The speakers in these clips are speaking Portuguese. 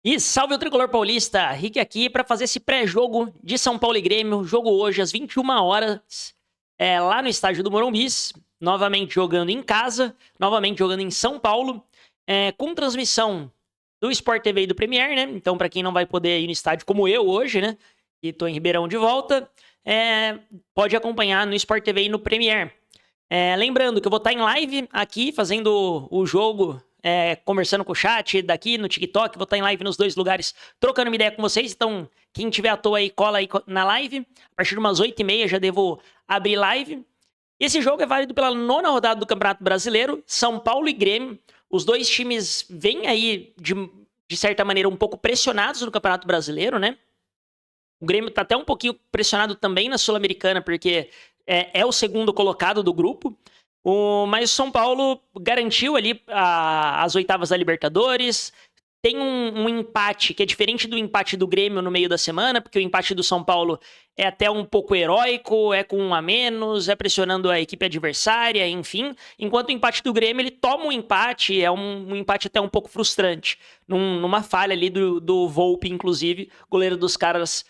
E salve o Tricolor Paulista, Rick aqui para fazer esse pré-jogo de São Paulo e Grêmio. Jogo hoje às 21 horas, lá no estádio do Morumbis. Novamente jogando em casa, novamente jogando em São Paulo, com transmissão do Sport TV e do Premier, né? Então, para quem não vai poder ir no estádio como eu hoje, né? E tô em Ribeirão de volta, pode acompanhar no Sport TV e no Premier. Lembrando que eu vou estar em live aqui fazendo o jogo. Conversando com o chat daqui no TikTok, vou estar em live nos dois lugares, trocando uma ideia com vocês. Então, quem tiver à toa aí, cola aí na live. A partir de umas 8h30 já devo abrir live. Esse jogo é válido pela 9ª rodada do Campeonato Brasileiro, São Paulo e Grêmio. Os dois times vêm aí, de certa maneira, um pouco pressionados no Campeonato Brasileiro, né? O Grêmio tá até um pouquinho pressionado também na Sul-Americana, porque é o segundo colocado do grupo. Mas o São Paulo garantiu ali as oitavas da Libertadores. Tem um empate que é diferente do empate do Grêmio no meio da semana, porque o empate do São Paulo é até um pouco heróico, é com um a menos, é pressionando a equipe adversária, enfim. Enquanto o empate do Grêmio, ele toma um empate, é um empate até um pouco frustrante, numa falha ali do Volpi, inclusive, goleiro dos caras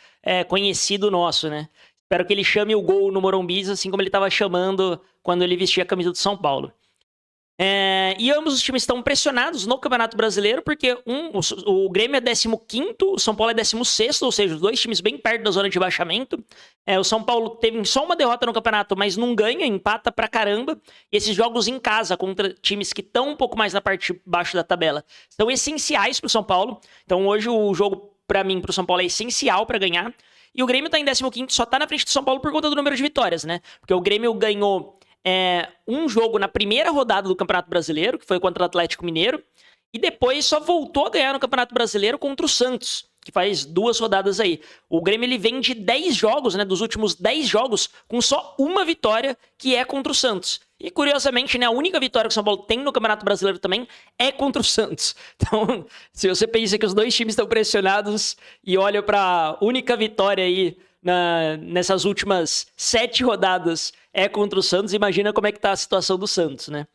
conhecido nosso, né? Espero que ele chame o gol no Morumbi, assim como ele estava chamando quando ele vestia a camisa do São Paulo. E ambos os times estão pressionados no Campeonato Brasileiro, porque o Grêmio é 15º, o São Paulo é 16º, ou seja, os dois times bem perto da zona de baixamento. O São Paulo teve só uma derrota no campeonato, mas não ganha, empata pra caramba. E esses jogos em casa contra times que estão um pouco mais na parte de baixo da tabela são essenciais pro São Paulo. Então hoje o jogo, pra mim, pro São Paulo é essencial pra ganhar. E o Grêmio tá em 15º, só tá na frente do São Paulo por conta do número de vitórias, né? Porque o Grêmio ganhou um jogo na primeira rodada do Campeonato Brasileiro, que foi contra o Atlético Mineiro, e depois só voltou a ganhar no Campeonato Brasileiro contra o Santos, que faz 2 rodadas aí. O Grêmio ele vem de 10 jogos, né, dos últimos 10 jogos, com só uma vitória, que é contra o Santos. E curiosamente, né, a única vitória que o São Paulo tem no Campeonato Brasileiro também é contra o Santos. Então, se você pensa que os dois times estão pressionados e olha para a única vitória aí nessas últimas 7 rodadas é contra o Santos, imagina como é que tá a situação do Santos, né?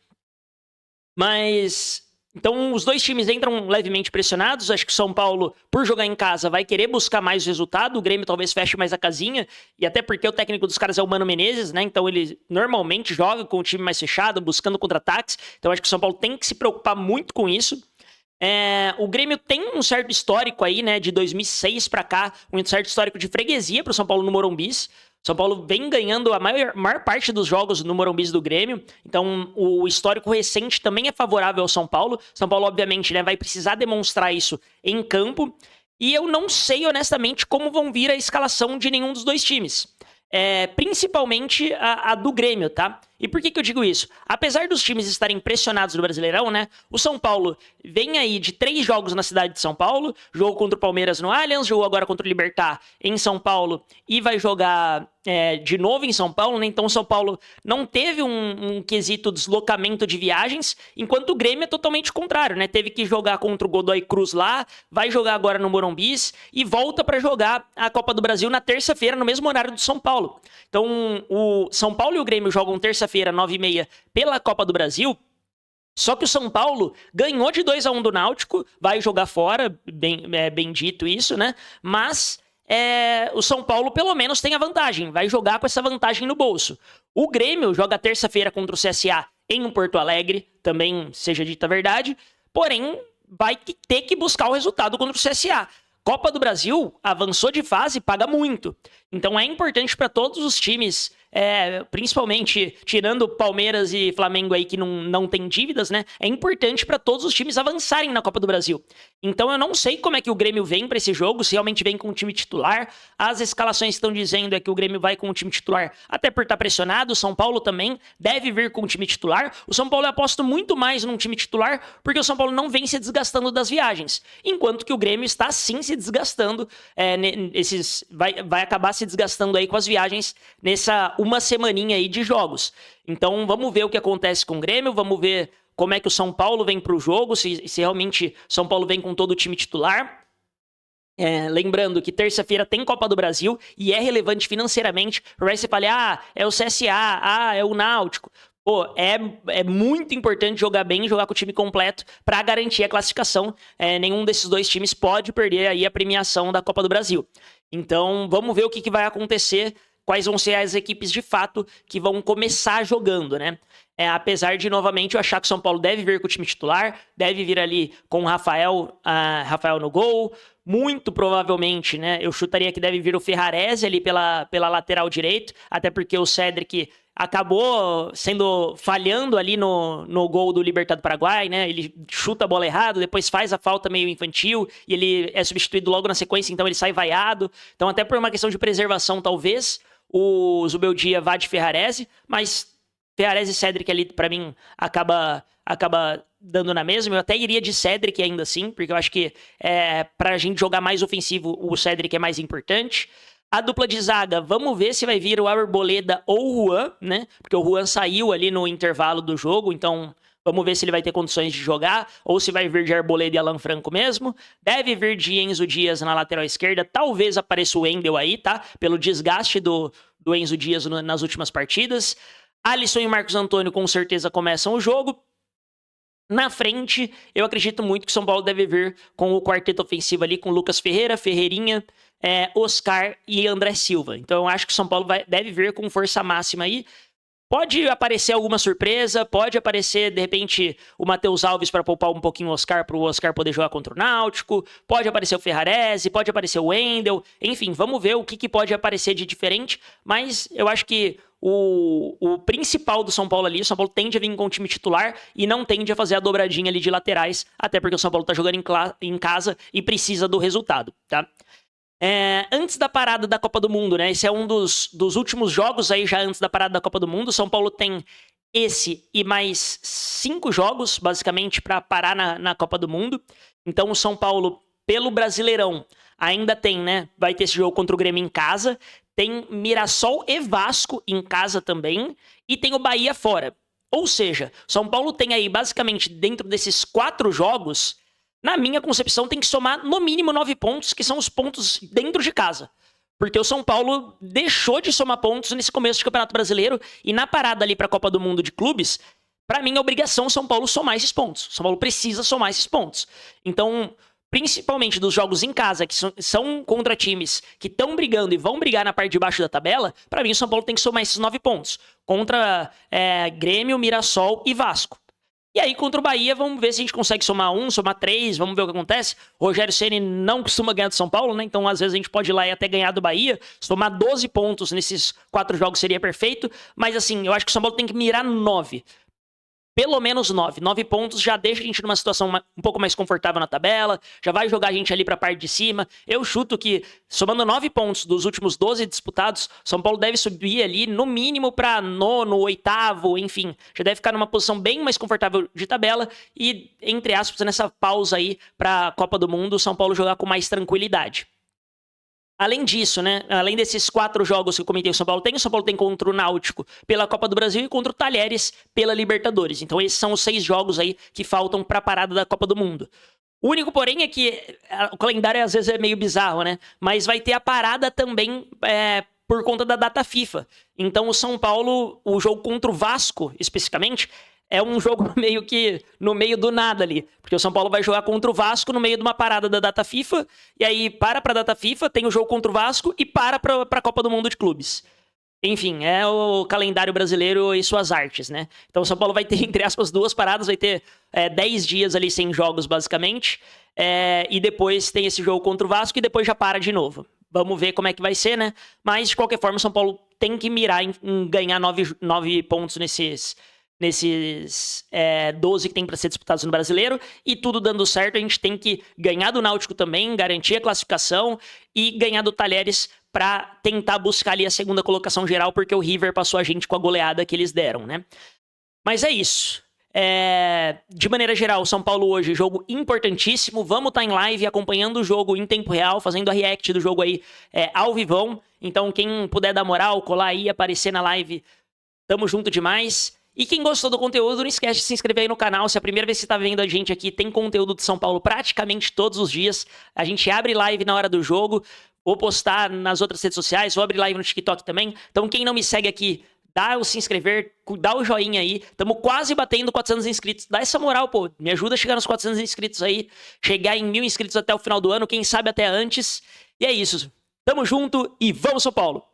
Mas então os dois times entram levemente pressionados. Acho que o São Paulo, por jogar em casa, vai querer buscar mais resultado. O Grêmio talvez feche mais a casinha, e até porque o técnico dos caras é o Mano Menezes, né? Então ele normalmente joga com o time mais fechado, buscando contra-ataques. Então acho que o São Paulo tem que se preocupar muito com isso. O Grêmio tem um certo histórico aí, né, de 2006 pra cá, um certo histórico de freguesia pro São Paulo no Morumbis. São Paulo vem ganhando a maior parte dos jogos no Morumbis do Grêmio, então o histórico recente também é favorável ao São Paulo. São Paulo, obviamente, né, vai precisar demonstrar isso em campo, e eu não sei, honestamente, como vão vir a escalação de nenhum dos dois times. Principalmente a do Grêmio, tá? E por que eu digo isso? Apesar dos times estarem pressionados no Brasileirão, né? O São Paulo vem aí de 3 jogos na cidade de São Paulo, jogou contra o Palmeiras no Allianz, jogou agora contra o Libertad em São Paulo e vai jogar de novo em São Paulo, né? Então o São Paulo não teve um quesito deslocamento de viagens, enquanto o Grêmio é totalmente contrário, né? Teve que jogar contra o Godoy Cruz lá, vai jogar agora no Morumbis e volta para jogar a Copa do Brasil na terça-feira, no mesmo horário do São Paulo. Então o São Paulo e o Grêmio jogam terça-feira, 9h30, pela Copa do Brasil. Só que o São Paulo ganhou de 2-1 do Náutico, vai jogar fora, bem dito isso, né? Mas o São Paulo pelo menos tem a vantagem, vai jogar com essa vantagem no bolso. O Grêmio joga terça-feira contra o CSA em Porto Alegre, também seja dita a verdade, porém vai ter que buscar o resultado contra o CSA. Copa do Brasil avançou de fase, paga muito. Então é importante para todos os times, principalmente tirando Palmeiras e Flamengo aí que não tem dívidas, né? É importante para todos os times avançarem na Copa do Brasil. Então eu não sei como é que o Grêmio vem para esse jogo, se realmente vem com o time titular. As escalações estão dizendo que o Grêmio vai com o time titular, até por estar pressionado. O São Paulo também deve vir com o time titular. O São Paulo eu aposto muito mais num time titular, porque o São Paulo não vem se desgastando das viagens. Enquanto que o Grêmio está sim se desgastando, vai acabar se desgastando aí com as viagens nessa uma semaninha aí de jogos. Então vamos ver o que acontece com o Grêmio, vamos ver como é que o São Paulo vem pro jogo, se realmente São Paulo vem com todo o time titular. Lembrando que terça-feira tem Copa do Brasil e é relevante financeiramente. Por aí você fala, é o CSA, é o Náutico. Pô, é muito importante jogar bem, jogar com o time completo para garantir a classificação. Nenhum desses dois times pode perder aí a premiação da Copa do Brasil. Então, vamos ver o que vai acontecer, quais vão ser as equipes de fato que vão começar jogando, né? Apesar de, novamente, eu achar que o São Paulo deve vir com o time titular, deve vir ali com o Rafael no gol. Muito provavelmente, né? Eu chutaria que deve vir o Ferrarese ali pela lateral direito, até porque o Cedric acabou falhando ali no gol do Libertad Paraguai, né? Ele chuta a bola errado, depois faz a falta meio infantil e ele é substituído logo na sequência, então ele sai vaiado. Então, até por uma questão de preservação, talvez o Zubeldia vá de Ferrarese, mas Ferrarese e Cedric ali, pra mim, acaba dando na mesma. Eu até iria de Cedric ainda assim, porque eu acho que pra gente jogar mais ofensivo, o Cedric é mais importante. A dupla de zaga, vamos ver se vai vir o Arboleda ou o Juan, né? Porque o Juan saiu ali no intervalo do jogo, então vamos ver se ele vai ter condições de jogar, ou se vai vir de Arboleda e Alan Franco mesmo. Deve vir de Enzo Dias na lateral esquerda, talvez apareça o Wendel aí, tá? Pelo desgaste do Enzo Dias nas últimas partidas. Alisson e Marcos Antônio com certeza começam o jogo. Na frente, eu acredito muito que o São Paulo deve vir com o quarteto ofensivo ali, com Lucas Ferreira, Ferreirinha, Oscar e André Silva. Então eu acho que o São Paulo deve vir com força máxima aí. Pode aparecer alguma surpresa, pode aparecer, de repente, o Matheus Alves para poupar um pouquinho o Oscar, para o Oscar poder jogar contra o Náutico, pode aparecer o Ferrarese, pode aparecer o Wendel, enfim, vamos ver o que pode aparecer de diferente, mas eu acho que o principal do São Paulo ali, o São Paulo tende a vir com o time titular e não tende a fazer a dobradinha ali de laterais, até porque o São Paulo tá jogando em casa e precisa do resultado, tá? Antes da parada da Copa do Mundo, né? Esse é um dos últimos jogos aí já antes da parada da Copa do Mundo. São Paulo tem esse e mais 5 jogos, basicamente, para parar na Copa do Mundo. Então o São Paulo, pelo Brasileirão, ainda tem, né? Vai ter esse jogo contra o Grêmio em casa. Tem Mirassol e Vasco em casa também. E tem o Bahia fora. Ou seja, São Paulo tem aí, basicamente, dentro desses 4 jogos, na minha concepção, tem que somar no mínimo 9 pontos, que são os pontos dentro de casa. Porque o São Paulo deixou de somar pontos nesse começo de Campeonato Brasileiro e na parada ali para a Copa do Mundo de clubes, para mim é obrigação o São Paulo somar esses pontos. O São Paulo precisa somar esses pontos. Então, principalmente dos jogos em casa, que são contra times que estão brigando e vão brigar na parte de baixo da tabela, para mim o São Paulo tem que somar esses 9 pontos. Contra Grêmio, Mirassol e Vasco. E aí, contra o Bahia, vamos ver se a gente consegue somar 1, somar 3, vamos ver o que acontece. O Rogério Ceni não costuma ganhar do São Paulo, né? Então, às vezes, a gente pode ir lá e até ganhar do Bahia. Somar 12 pontos nesses 4 jogos seria perfeito. Mas, assim, eu acho que o São Paulo tem que mirar 9. Pelo menos 9. 9 pontos já deixa a gente numa situação um pouco mais confortável na tabela, já vai jogar a gente ali pra parte de cima. Eu chuto que, somando 9 pontos dos últimos 12 disputados, São Paulo deve subir ali no mínimo pra 9º, 8º, enfim. Já deve ficar numa posição bem mais confortável de tabela e, entre aspas, nessa pausa aí pra Copa do Mundo, o São Paulo jogar com mais tranquilidade. Além disso, né? Além desses 4 jogos que eu comentei, o São Paulo tem contra o Náutico pela Copa do Brasil e contra o Talheres pela Libertadores. Então esses são os 6 jogos aí que faltam para a parada da Copa do Mundo. O único, porém, é que o calendário às vezes é meio bizarro, né? Mas vai ter a parada também por conta da data FIFA. Então o São Paulo, o jogo contra o Vasco, especificamente, é um jogo meio que no meio do nada ali. Porque o São Paulo vai jogar contra o Vasco no meio de uma parada da data FIFA. E aí para pra data FIFA, tem o jogo contra o Vasco e para pra Copa do Mundo de Clubes. Enfim, é o calendário brasileiro e suas artes, né? Então o São Paulo vai ter, entre aspas, 2 paradas. Vai ter 10 dias ali sem jogos, basicamente. E depois tem esse jogo contra o Vasco e depois já para de novo. Vamos ver como é que vai ser, né? Mas, de qualquer forma, o São Paulo tem que mirar em ganhar 9 pontos nesses 12 que tem para ser disputados no Brasileiro, e tudo dando certo, a gente tem que ganhar do Náutico também, garantir a classificação e ganhar do Talheres para tentar buscar ali a segunda colocação geral, porque o River passou a gente com a goleada que eles deram, né? Mas é isso. De maneira geral, São Paulo hoje, jogo importantíssimo. Vamos estar em live acompanhando o jogo em tempo real, fazendo a react do jogo aí ao vivão. Então, quem puder dar moral, colar aí, aparecer na live, tamo junto demais. E quem gostou do conteúdo, não esquece de se inscrever aí no canal. Se é a primeira vez que você está vendo a gente aqui, tem conteúdo de São Paulo praticamente todos os dias. A gente abre live na hora do jogo, vou postar nas outras redes sociais, vou abrir live no TikTok também. Então quem não me segue aqui, dá o se inscrever, dá o joinha aí. Tamo quase batendo 400 inscritos. Dá essa moral, pô. Me ajuda a chegar nos 400 inscritos aí. Chegar em 1000 inscritos até o final do ano, quem sabe até antes. E é isso. Tamo junto e vamos, São Paulo!